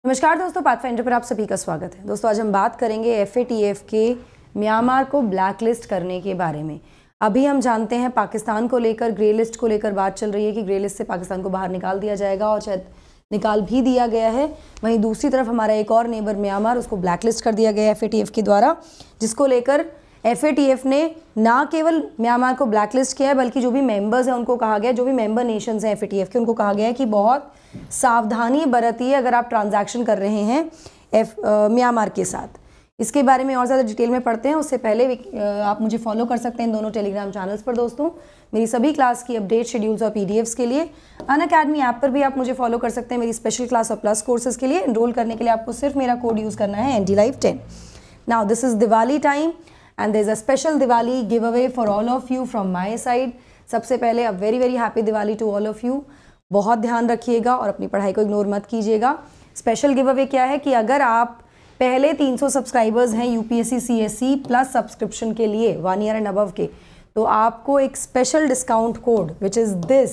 नमस्कार दोस्तों, पाथफाइंडर पर आप सभी का स्वागत है। दोस्तों आज हम बात करेंगे FATF के म्यांमार को ब्लैक लिस्ट करने के बारे में। अभी हम जानते हैं पाकिस्तान को लेकर ग्रे लिस्ट को लेकर बात चल रही है कि ग्रे लिस्ट से पाकिस्तान को बाहर निकाल दिया जाएगा और शायद निकाल भी दिया गया है। वहीं दूसरी तरफ हमारा एक और नेबर म्यांमार, उसको ब्लैक लिस्ट कर दिया गया FATF के द्वारा, जिसको लेकर FATF ने ना केवल म्यांमार को ब्लैक लिस्ट किया है बल्कि जो भी मेंबर्स हैं उनको कहा गया, जो भी मेंबर नेशंस हैं FATF के, उनको कहा गया है कि बहुत सावधानी बरतिए अगर आप ट्रांजैक्शन कर रहे हैं म्यांमार के साथ। इसके बारे में और ज़्यादा डिटेल में पढ़ते हैं। उससे पहले आप मुझे फॉलो कर सकते हैं इन दोनों टेलीग्राम चैनल्स पर। दोस्तों मेरी सभी क्लास की अपडेट, शेड्यूल्स और PDFs के लिए अनअकैडमी ऐप पर भी आप मुझे फॉलो कर सकते हैं। मेरी स्पेशल क्लास और प्लस कोर्सेज के लिए एनरोल करने के लिए आपको सिर्फ मेरा कोड यूज़ करना है NDLive10। Now this is Diwali time and there is a special Diwali give away for all of you from my side. सबसे पहले a very very happy Diwali to all of you. बहुत ध्यान रखिएगा और अपनी पढ़ाई को इग्नोर मत कीजिएगा। स्पेशल गिव अवे क्या है कि अगर आप पहले 300 सब्सक्राइबर्स हैं UPSC CSE प्लस सब्सक्रिप्शन के लिए 1 ईयर एंड अबव के, तो आपको एक special discount code which is this,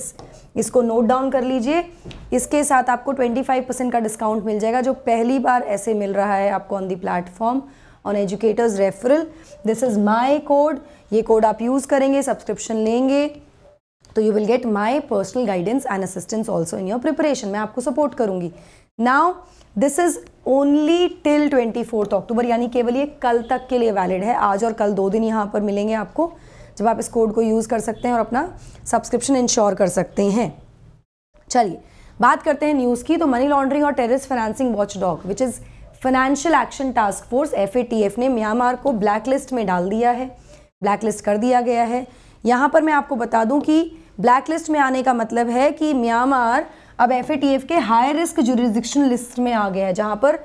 इसको नोट डाउन कर लीजिए। इसके साथ आपको 25% का डिस्काउंट मिल जाएगा, जो पहली बार ऐसे मिल रहा है आपको on the platform on educators referral. This is my code. ये कोड आप यूज़ करेंगे, सब्सक्रिप्शन लेंगे तो you will get my personal guidance and assistance also in your preparation. मैं आपको सपोर्ट करूंगी। Now this is only till 24 अक्टूबर, यानी केवल ये कल तक के लिए वैलिड है। आज और कल 2 दिन यहाँ पर मिलेंगे आपको, जब आप इस कोड को यूज़ कर सकते हैं और अपना सब्सक्रिप्शन इंश्योर कर सकते हैं। चलिए बात करते हैं न्यूज़ की। तो मनी लॉन्ड्रिंग और terrorist financing watchdog which is financial action task force FATF ने म्यांमार को ब्लैक लिस्ट में डाल दिया है, ब्लैक लिस्ट कर दिया गया है। यहाँ पर मैं आपको बता दूं कि ब्लैक लिस्ट में आने का मतलब है कि म्यांमार अब FATF के हाई रिस्क जुरिस्डिक्शन लिस्ट में आ गया है, जहाँ पर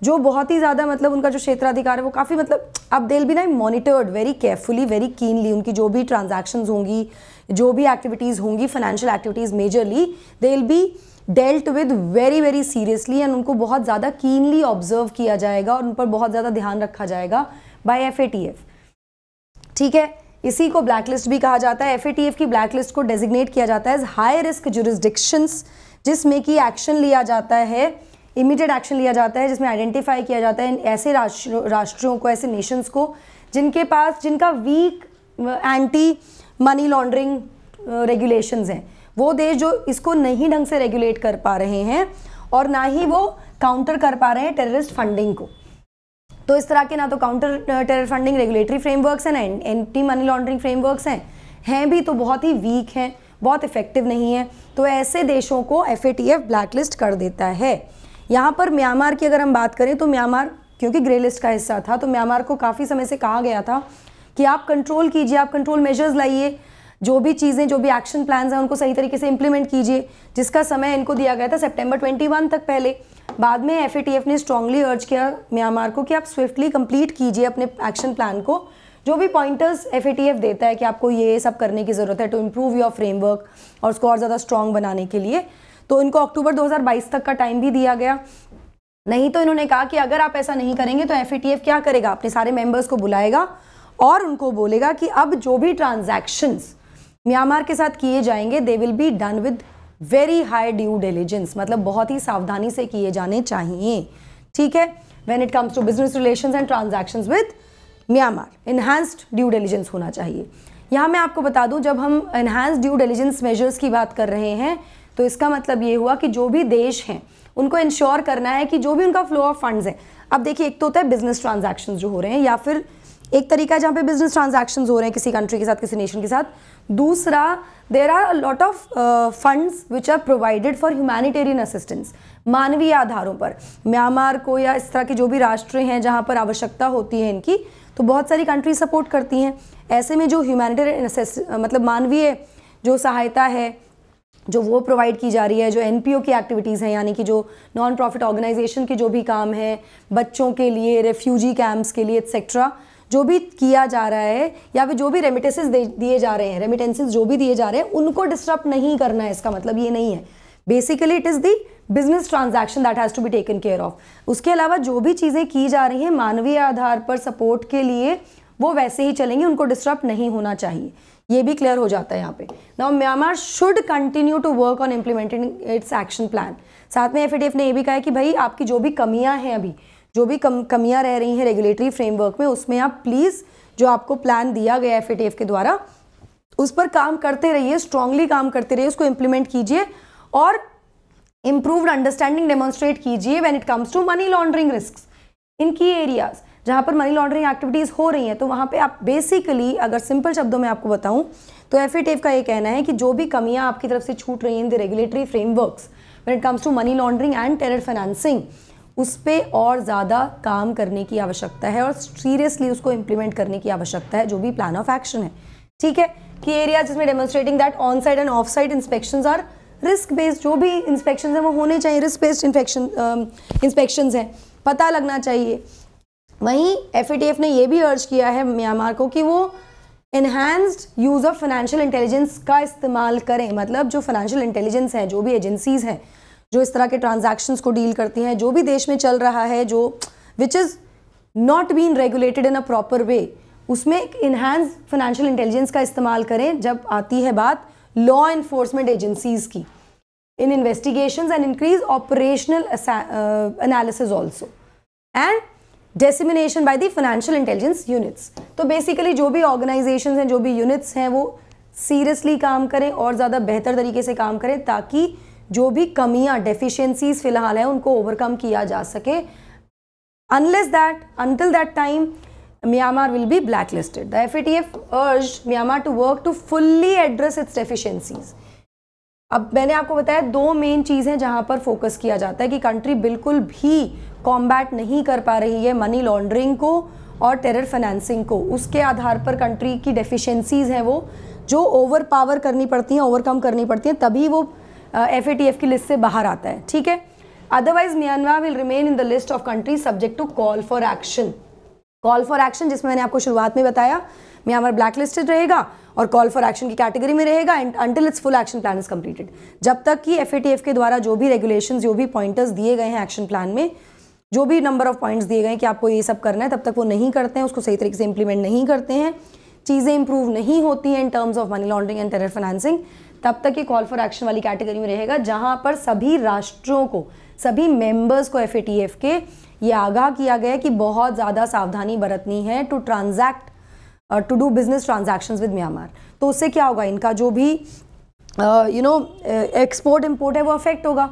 जो बहुत ही ज़्यादा उनका जो क्षेत्राधिकार है वो काफ़ी अब दे विल बी ना monitored very carefully, very keenly. उनकी जो भी ट्रांजैक्शंस होंगी, जो भी एक्टिविटीज़ होंगी, financial activities majorly, they will be dealt with very very seriously and उनको बहुत ज़्यादा कीनली ऑब्जर्व किया जाएगा और उन पर बहुत ज़्यादा ध्यान रखा जाएगा बाय FATF। ठीक है, इसी को ब्लैकलिस्ट भी कहा जाता है। FATF की ब्लैकलिस्ट को डेजिग्नेट किया जाता है एज हाई रिस्क जुरिस्डिक्शंस, जिसमें कि एक्शन लिया जाता है, इमीडिएट एक्शन लिया जाता है, जिसमें आइडेंटिफाई किया जाता है ऐसे राष्ट्रों को, ऐसे नेशंस को जिनका weak anti money laundering regulations हैं। वो देश जो इसको नहीं ढंग से रेगुलेट कर पा रहे हैं और ना ही वो काउंटर कर पा रहे हैं टेररिस्ट फंडिंग को। तो इस तरह के ना तो counter terror funding regulatory frameworks हैं, ना एंटी मनी लॉन्ड्रिंग फ्रेमवर्क्स हैं भी तो बहुत ही वीक हैं, बहुत इफेक्टिव नहीं है। तो ऐसे देशों को FATF ब्लैकलिस्ट कर देता है। यहाँ पर म्यांमार की अगर हम बात करें तो म्यांमार क्योंकि ग्रे लिस्ट का हिस्सा था, तो म्यांमार को काफ़ी समय से कहा गया था कि आप कंट्रोल कीजिए, आप कंट्रोल मेजर्स लाइए, जो भी चीज़ें, जो भी एक्शन प्लान्स हैं उनको सही तरीके से इंप्लीमेंट कीजिए, जिसका समय इनको दिया गया था सितंबर 21 तक पहले। बाद में FATF ने स्ट्रांगली अर्ज किया म्यांमार को कि आप स्विफ्टली कंप्लीट कीजिए अपने एक्शन प्लान को। जो भी पॉइंटर्स FATF देता है कि आपको ये सब करने की ज़रूरत है टू इम्प्रूव योर फ्रेमवर्क और उसको और ज़्यादा स्ट्रॉन्ग बनाने के लिए, तो इनको अक्टूबर 2022 तक का टाइम भी दिया गया। नहीं तो इन्होंने कहा कि अगर आप ऐसा नहीं करेंगे तो FATF क्या करेगा, अपने सारे मेंबर्स को बुलाएगा और उनको बोलेगा कि अब जो भी ट्रांजैक्शंस म्यांमार के साथ किए जाएंगे दे will be done with very high due diligence, मतलब बहुत ही सावधानी से किए जाने चाहिए। ठीक है, when it comes to business relations and transactions with Myanmar, enhanced due diligence होना चाहिए। यहाँ मैं आपको बता दूँ, जब हम इन्हांस्ड ड्यू डिलिजेंस मेजर्स की बात कर रहे हैं तो इसका मतलब ये हुआ कि जो भी देश हैं उनको इंश्योर करना है कि जो भी उनका फ्लो ऑफ फंड्स है, अब देखिए एक तो होता है बिजनेस ट्रांजैक्शंस जो हो रहे हैं, या फिर एक तरीका है जहाँ पे बिजनेस ट्रांजैक्शंस हो रहे हैं किसी कंट्री के साथ, किसी नेशन के साथ। दूसरा, there are a lot of funds which are provided for humanitarian assistance, मानवीय आधारों पर म्यांमार को या इस तरह के जो भी राष्ट्र हैं जहाँ पर आवश्यकता होती है इनकी, तो बहुत सारी कंट्री सपोर्ट करती हैं। ऐसे में जो ह्यूमैनिटेरियन मतलब मानवीय जो सहायता है जो वो प्रोवाइड की जा रही है, जो NPO की एक्टिविटीज़ हैं, यानी कि जो नॉन प्रॉफिट ऑर्गेनाइजेशन के जो भी काम है बच्चों के लिए, रेफ्यूजी कैंप्स के लिए एक्सेट्रा, जो भी किया जा रहा है, या फिर जो भी रेमिटेंसेस दिए जा रहे हैं, रेमिटेंसेस जो भी दिए जा रहे हैं उनको डिस्टर्ब नहीं करना है। इसका मतलब ये नहीं है, basically it is the business transaction that has to be taken care of. उसके अलावा जो भी चीज़ें की जा रही हैं मानवीय आधार पर सपोर्ट के लिए, वो वैसे ही चलेंगे, उनको डिस्टर्ब नहीं होना चाहिए। ये भी क्लियर हो जाता है यहाँ पे। Now Myanmar should continue to work on implementing its action plan. साथ में FATF ने ये भी कहा है कि भाई आपकी जो भी कमियां हैं, अभी जो भी कमियां रह रही हैं रेगुलेटरी फ्रेमवर्क में, उसमें आप प्लीज़ जो आपको प्लान दिया गया है FATF के द्वारा उस पर काम करते रहिए, स्ट्रांगली काम करते रहिए, उसको इम्प्लीमेंट कीजिए और इम्प्रूव्ड अंडरस्टैंडिंग डेमोन्स्ट्रेट कीजिए when it comes to money laundering risk in key areas जहाँ पर मनी लॉन्ड्रिंग एक्टिविटीज़ हो रही हैं। तो वहाँ पे आप बेसिकली अगर सिंपल शब्दों में आपको बताऊँ तो FATF का ये कहना है कि जो भी कमियाँ आपकी तरफ से छूट रही हैं in the regulatory frameworks when it comes to money laundering and terror financing, उस पर और ज़्यादा काम करने की आवश्यकता है और सीरियसली उसको इम्प्लीमेंट करने की आवश्यकता है, जो भी प्लान ऑफ एक्शन है। ठीक है, कि एरिया जिसमें demonstrating that on site and off site inspections are risk based, जो भी इंस्पेक्शंस हैं वो होने चाहिए रिस्क बेस्ड इंस्पेक्शंस हैं, पता लगना चाहिए। वहीं FATF ने ये भी अर्ज किया है म्यांमार को कि वो enhanced use of financial intelligence का इस्तेमाल करें। मतलब जो फाइनेंशियल इंटेलिजेंस है, जो भी एजेंसीज़ हैं जो इस तरह के ट्रांजैक्शंस को डील करती हैं, जो भी देश में चल रहा है जो which is not been regulated in a proper way, उसमें एक इन्हांस फाइनेंशियल इंटेलिजेंस का इस्तेमाल करें जब आती है बात लॉ इन्फोर्समेंट एजेंसीज़ की, in investigations and increase operational analysis also and dissemination by the financial intelligence units. तो बेसिकली जो भी ऑर्गेनाइजेशंस हैं, जो भी यूनिट्स हैं, वो सीरियसली काम करें और ज़्यादा बेहतर तरीके से काम करें ताकि जो भी कमियां डेफिशिएंसीज फिलहाल हैं उनको ओवरकम किया जा सके। Until that time Myanmar will be blacklisted. The FATF urged Myanmar to work to fully address its deficiencies. अब मैंने आपको बताया दो मेन चीज़ हैं जहाँ पर फोकस किया जाता है कि कंट्री बिल्कुल भी कॉम्बैट नहीं कर पा रही है मनी लॉन्ड्रिंग को और टेरर फाइनेंसिंग को। उसके आधार पर कंट्री की डेफिशिएंसीज हैं वो जो ओवर पावर करनी पड़ती हैं, ओवरकम करनी पड़ती हैं, तभी वो FATF की लिस्ट से बाहर आता है। ठीक है, otherwise Myanmar will remain in the list of countries subject to call for action. Call for action जिसमें मैंने आपको शुरुआत में बताया म्यांमार ब्लैक लिस्टेड रहेगा और कॉल फॉर एक्शन की कैटेगरी में रहेगा until it's full action plan is completed. जब तक कि FATF के द्वारा जो भी रेगुलेशंस, जो भी पॉइंटर्स दिए गए हैं एक्शन प्लान में, जो भी नंबर ऑफ पॉइंट्स दिए गए हैं कि आपको ये सब करना है, तब तक वो नहीं करते हैं, उसको सही तरीके से इंप्लीमेंट नहीं करते हैं, चीज़ें इंप्रूव नहीं होती हैं in terms of money laundering and terror financing, तब तक ये कॉल फॉर एक्शन वाली कैटेगरी में रहेगा जहाँ पर सभी राष्ट्रों को, सभी मेंबर्स को FATF के ये आगाह किया गया है कि बहुत ज़्यादा सावधानी बरतनी है to do business transactions with Myanmar. तो उससे क्या होगा, इनका जो भी एक्सपोर्ट इम्पोर्ट है वो अफेक्ट होगा,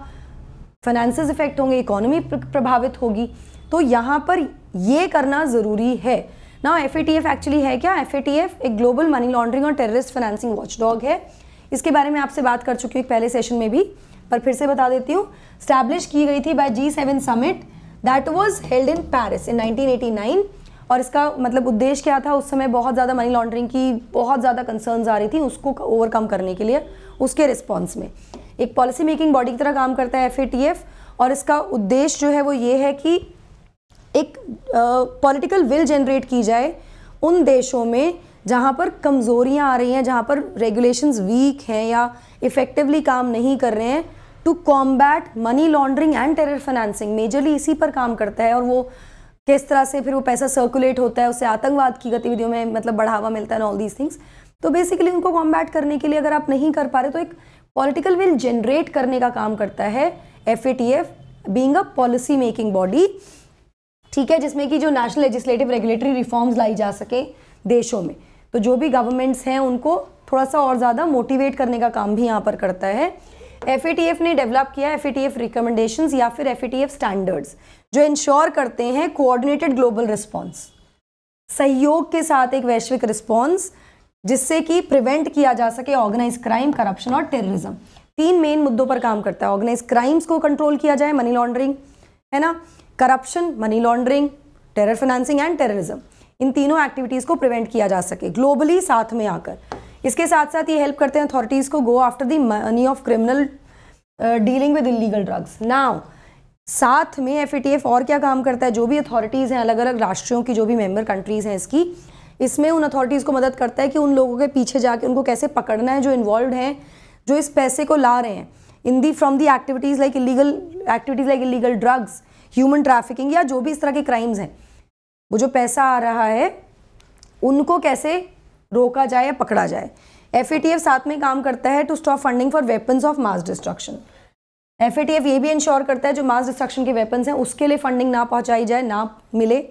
फाइनेंसेस इफेक्ट होंगे, इकोनॉमी प्रभावित होगी। तो यहाँ पर ये करना ज़रूरी है ना। FATF एक्चुअली है क्या? FATF एक ग्लोबल मनी लॉन्ड्रिंग और टेररिस्ट फाइनेंसिंग वॉचडॉग है। इसके बारे में आपसे बात कर चुकी हूँ पहले सेशन में भी, पर फिर से बता देती हूँ। स्टैब्लिश की गई थी by G7 summit that was held in Paris in 1989 और इसका मतलब उद्देश्य क्या था? उस समय बहुत ज़्यादा मनी लॉन्ड्रिंग की बहुत ज़्यादा कंसर्न्स आ रही थी, उसको ओवरकम करने के लिए उसके रिस्पॉन्स में एक पॉलिसी मेकिंग बॉडी की तरह काम करता है FATF। और इसका उद्देश्य जो है वो ये है कि एक पॉलिटिकल विल जनरेट की जाए उन देशों में जहाँ पर कमज़ोरियाँ आ रही हैं, जहाँ पर रेगुलेशंस वीक हैं या इफ़ेक्टिवली काम नहीं कर रहे हैं, to combat money laundering and terror financing. Majorly इसी पर काम करता है और वो किस तरह से फिर वो पैसा सर्कुलेट होता है, उससे आतंकवाद की गतिविधियों में मतलब बढ़ावा मिलता है, ऑल दीज थिंग्स। तो बेसिकली उनको कॉम्बैट करने के लिए अगर आप नहीं कर पा रहे तो एक पॉलिटिकल विल जनरेट करने का काम करता है FATF, being a policy making body. ठीक है, जिसमें कि जो नेशनल लेजिस्लेटिव रेगुलेटरी रिफॉर्म्स लाई जा सके देशों में, तो जो भी गवर्नमेंट्स हैं उनको थोड़ा सा और ज़्यादा मोटिवेट करने का काम भी यहाँ पर करता है। FATF ने डेवलप किया FATF रिकमेंडेशंस या फिर FATF स्टैंडर्ड्स जो इंश्योर करते हैं कोऑर्डिनेटेड ग्लोबल रिस्पॉन्स, सहयोग के साथ एक वैश्विक रिस्पॉन्स जिससे कि प्रिवेंट किया जा सके ऑर्गेनाइज क्राइम, करप्शन और टेररिज्म। तीन मेन मुद्दों पर काम करता है। ऑर्गेनाइज क्राइम्स को कंट्रोल किया जाए, मनी लॉन्ड्रिंग है ना, corruption, money laundering, terror financing and terrorism, इन तीनों एक्टिविटीज़ को प्रिवेंट किया जा सके ग्लोबली साथ में आकर। इसके साथ साथ ये हेल्प करते हैं अथॉरिटीज़ को go after the money of criminal dealing with illegal drugs. Now साथ में FATF और क्या काम करता है? जो भी अथॉरिटीज़ हैं अलग अलग राष्ट्रों की, जो भी मेंबर कंट्रीज़ हैं इसकी, इसमें उन अथॉरिटीज़ को मदद करता है कि उन लोगों के पीछे जाके उनको कैसे पकड़ना है जो इन्वॉल्व हैं, जो इस पैसे को ला रहे हैं in the from the activities like illegal drugs, human trafficking या जो भी इस तरह के क्राइम्स हैं। वो जो पैसा आ रहा है उनको कैसे रोका जाए या पकड़ा जाए। FATF साथ में काम करता है to stop funding for weapons of mass destruction. FATF ये भी इंश्योर करता है जो मास डिस्ट्रक्शन के वेपन्स हैं उसके लिए फंडिंग ना पहुंचाई जाए, ना मिले।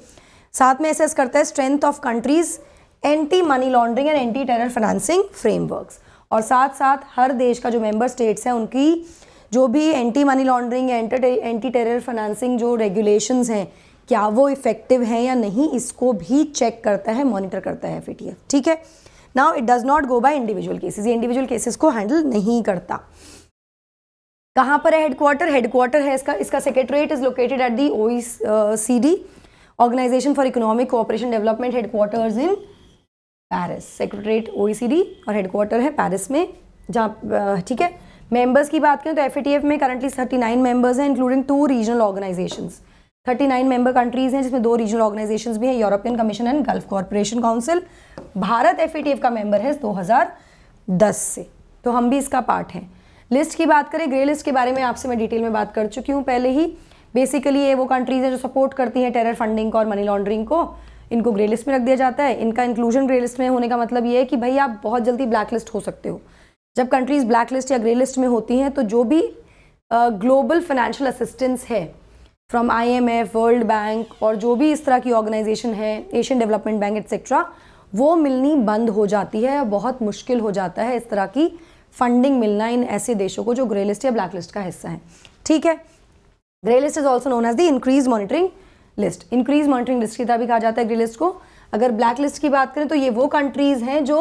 साथ में असेस करता है strength of countries anti money laundering and anti terror financing frameworks, और साथ साथ हर देश का जो मेंबर स्टेट्स हैं उनकी जो भी anti money laundering anti terror financing जो रेगुलेशंस हैं क्या वो इफेक्टिव हैं या नहीं, इसको भी चेक करता है, मॉनिटर करता है FATF। ठीक है, now it does not go by individual cases, ये इंडिविजुअल केसेस को हैंडल नहीं करता। कहाँ पर है हेडक्वार्टर? हेडक्वार्टर है इसका secretariat is located at the OECD, organisation for economic cooperation development, headquarters in Paris. Secretariat OECD और हेडक्वार्टर है पेरिस में, जहाँ ठीक है। मेंबर्स की बात करें तो FATF में करंटली 39 मेंबर्स हैं including 2 regional organisations. 39 member countries हैं जिसमें 2 रीजनल ऑर्गेनाइजेशंस भी हैं, European commission and gulf corporation council. Bharat FATF का मेंबर है 2010 से, तो हम भी इसका पार्ट हैं। लिस्ट की बात करें, ग्रे लिस्ट के बारे में आपसे मैं डिटेल में बात कर चुकी हूँ पहले ही। बेसिकली ये वो कंट्रीज हैं जो सपोर्ट करती हैं टेरर फंडिंग को और मनी लॉन्ड्रिंग को, इनको ग्रे लिस्ट में रख दिया जाता है। इनका इंक्लूजन ग्रे लिस्ट में होने का मतलब ये है कि भाई आप बहुत जल्दी ब्लैक लिस्ट हो सकते हो। जब कंट्रीज ब्लैक लिस्ट या ग्रे लिस्ट में होती हैं तो जो भी ग्लोबल फाइनेंशियल असिस्टेंस है फ्रॉम IMF, वर्ल्ड बैंक और जो भी इस तरह की ऑर्गेनाइजेशन है, एशियन डेवलपमेंट बैंक एटसेट्रा, वो मिलनी बंद हो जाती है। बहुत मुश्किल हो जाता है इस तरह की फंडिंग मिलना इन ऐसे देशों को जो ग्रे लिस्ट या ब्लैक लिस्ट का हिस्सा है। ठीक है, grey list is also known as the increase monitoring list. Increase monitoring list की तरह भी कहा जाता है ग्रे लिस्ट को। अगर ब्लैक लिस्ट की बात करें तो ये वो कंट्रीज हैं जो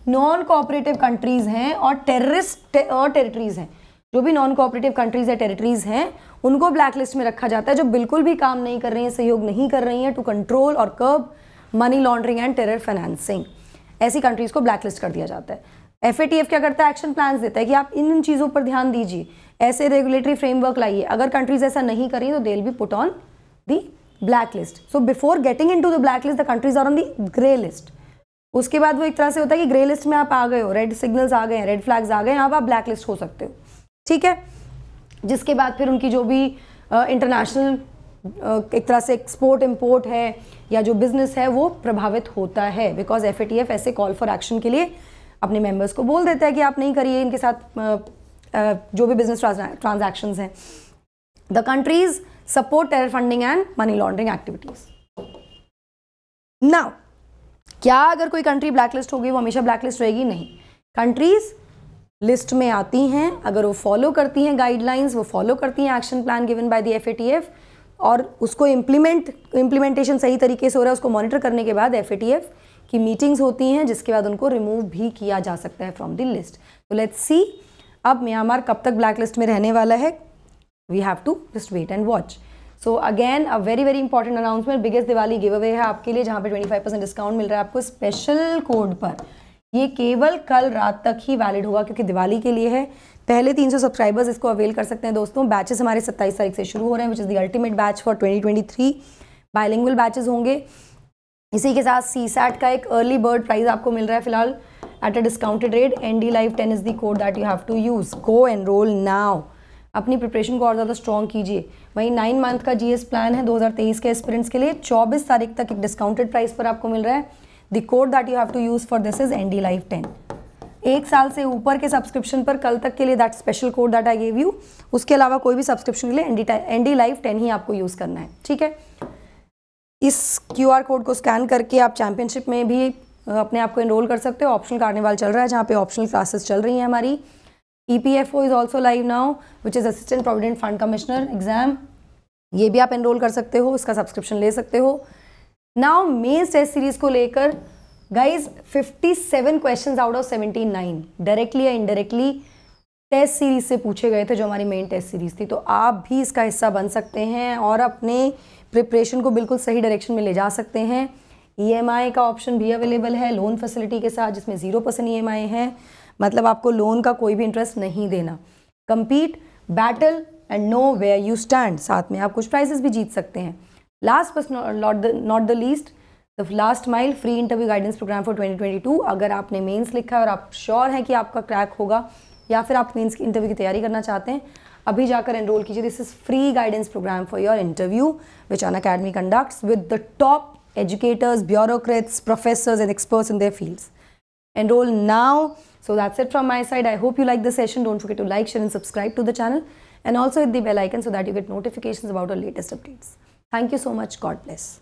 नॉन कोऑपरेटिव कंट्रीज हैं और टेररिस्ट और टेरिटरीज हैं। जो भी नॉन कोऑपरेटिव कंट्रीज या टेरिटरीज हैं उनको ब्लैक लिस्ट में रखा जाता है, जो बिल्कुल भी काम नहीं कर रही हैं, सहयोग नहीं कर रही हैं टू कंट्रोल और curb money laundering and terror financing. ऐसी कंट्रीज को ब्लैक लिस्ट कर दिया जाता है। FATF क्या करता है? एक्शन प्लान्स देता है कि आप इन चीज़ों पर ध्यान दीजिए, ऐसे रेगुलेटरी फ्रेमवर्क लाइए। अगर कंट्रीज ऐसा नहीं करें तो they will be put on the black list. So before getting into the black list the countries are on the grey list. उसके बाद वो एक तरह से होता है कि ग्रे लिस्ट में आप आ गए हो, रेड सिग्नल्स आ गए हैं, रेड फ्लैग्स आ गए हैं, अब आप ब्लैक लिस्ट हो सकते हो। ठीक है, जिसके बाद फिर उनकी जो भी इंटरनेशनल एक तरह से एक्सपोर्ट इम्पोर्ट है या जो बिजनेस है वो प्रभावित होता है, बिकॉज FATF ऐसे कॉल फॉर एक्शन के लिए अपने मेंबर्स को बोल देता है कि आप नहीं करिए इनके साथ जो भी बिजनेस ट्रांजैक्शंस हैं। The countries support terror funding and money laundering activities. Now क्या अगर कोई कंट्री ब्लैकलिस्ट होगी वो हमेशा ब्लैकलिस्ट रहेगी? नहीं, कंट्रीज लिस्ट में आती हैं अगर वो फॉलो करती हैं गाइडलाइंस, वो फॉलो करती हैं action plan given by the FATF और उसको इम्प्लीमेंटेशन सही तरीके से हो रहा है, उसको मॉनिटर करने के बाद FATF की मीटिंग्स होती हैं जिसके बाद उनको रिमूव भी किया जा सकता है फ्रॉम द लिस्ट। तो लेट्स सी अब म्यांमार कब तक ब्लैक लिस्ट में रहने वाला है। We have to just wait and watch. So again a very very important announcement, biggest Diwali give away है आपके लिए, जहाँ पे 25% डिस्काउंट मिल रहा है आपको स्पेशल कोड पर। ये केवल कल रात तक ही वैलिड होगा क्योंकि दिवाली के लिए है। पहले 300 सब्सक्राइबर्स इसको अवेल कर सकते हैं दोस्तों। बैचेस हमारे 27 तारीख से शुरू हो रहे हैं, which is the ultimate batch for 2023। Bilingual batches होंगे। इसी के साथ CSAT का एक अर्ली बर्ड प्राइस आपको मिल रहा है फिलहाल at a discounted rate. ND Live 10 is the code that you have to use. Go enrol now, अपनी प्रिपरेशन को और ज़्यादा स्ट्रॉन्ग कीजिए। वहीं 9 मंथ का GS प्लान है 2023 के एस्पिरेंट्स के लिए, 24 तारीख तक एक डिस्काउंटेड प्राइस पर आपको मिल रहा है। The code that you have to use for this is ND Live 10। 1 साल से ऊपर के सब्सक्रिप्शन पर कल तक के लिए that special code that I gave you, उसके अलावा कोई भी सब्सक्रिप्शन के लिए ND Live 10 ही आपको यूज़ करना है। ठीक है, इस QR कोड को स्कैन करके आप चैंपियनशिप में भी अपने आप को एनरोल कर सकते हो। ऑप्शनल कार्निवाल चल रहा है जहाँ पे ऑप्शनल क्लासेस चल रही हैं हमारी। EPFO is also live now which is assistant provident fund commissioner exam, ये भी आप एनरोल कर सकते हो, इसका सब्सक्रिप्शन ले सकते हो। नाउ मेंस टेस्ट सीरीज को लेकर guys 57 questions out of 79 directly या इनडायरेक्टली टेस्ट सीरीज से पूछे गए थे जो हमारी मेन टेस्ट सीरीज थी। तो आप भी इसका हिस्सा बन सकते हैं और अपने प्रिपरेशन को बिल्कुल सही डायरेक्शन में ले जा सकते हैं। EMI का ऑप्शन भी अवेलेबल है लोन फैसिलिटी के साथ, जिसमें 0% EMI है, मतलब आपको लोन का कोई भी इंटरेस्ट नहीं देना। Compete, battle and know where you stand, साथ में आप कुछ प्राइजेस भी जीत सकते हैं। Last but not the least, the last mile free interview guidance programme for 2022। अगर आपने मेंस लिखा है और आप श्योर हैं कि आपका क्रैक होगा या फिर आप मेंस की इंटरव्यू की तैयारी करना चाहते हैं, अभी जाकर एनरोल कीजिए। This is free guidance programme for your interview which Unacademy conducts with the top educators, bureaucrats, professors and experts in their fields. Enroll now. So that's it from my side. I hope you like the session. Don't forget to like, share and subscribe to the channel. and also hit the bell icon so that you get notifications about our latest updates. Thank you so much. God bless.